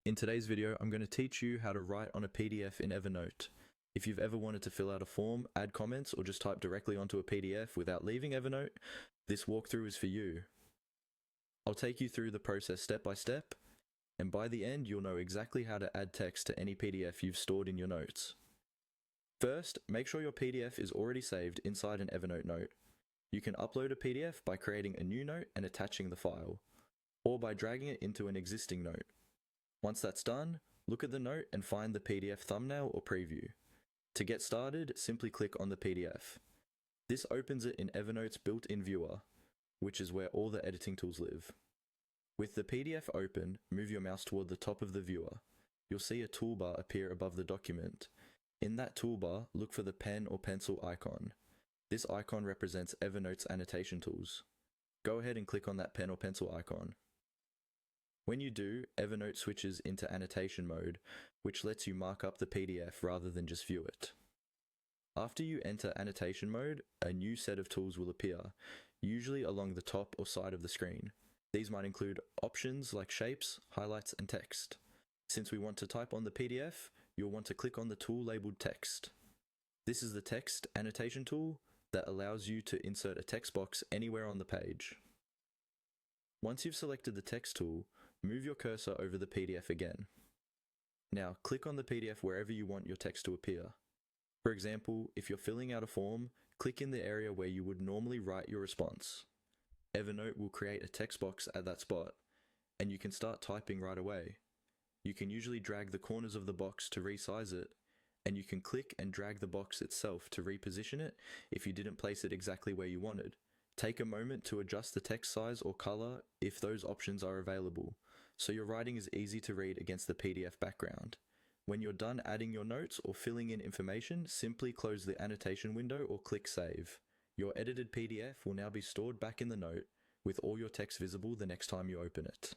In today's video, I'm going to teach you how to write on a PDF in Evernote. If you've ever wanted to fill out a form, add comments, or just type directly onto a PDF without leaving Evernote, this walkthrough is for you. I'll take you through the process step by step, and by the end, you'll know exactly how to add text to any PDF you've stored in your notes. First, make sure your PDF is already saved inside an Evernote note. You can upload a PDF by creating a new note and attaching the file, or by dragging it into an existing note. Once that's done, look at the note and find the PDF thumbnail or preview. To get started, simply click on the PDF. This opens it in Evernote's built-in viewer, which is where all the editing tools live. With the PDF open, move your mouse toward the top of the viewer. You'll see a toolbar appear above the document. In that toolbar, look for the pen or pencil icon. This icon represents Evernote's annotation tools. Go ahead and click on that pen or pencil icon. When you do, Evernote switches into annotation mode, which lets you mark up the PDF rather than just view it. After you enter annotation mode, a new set of tools will appear, usually along the top or side of the screen. These might include options like shapes, highlights, and text. Since we want to type on the PDF, you'll want to click on the tool labeled text. This is the text annotation tool that allows you to insert a text box anywhere on the page. Once you've selected the text tool, move your cursor over the PDF again. Now, click on the PDF wherever you want your text to appear. For example, if you're filling out a form, click in the area where you would normally write your response. Evernote will create a text box at that spot, and you can start typing right away. You can usually drag the corners of the box to resize it, and you can click and drag the box itself to reposition it if you didn't place it exactly where you wanted. Take a moment to adjust the text size or color if those options are available, so your writing is easy to read against the PDF background. When you're done adding your notes or filling in information, simply close the annotation window or click Save. Your edited PDF will now be stored back in the note with all your text visible the next time you open it.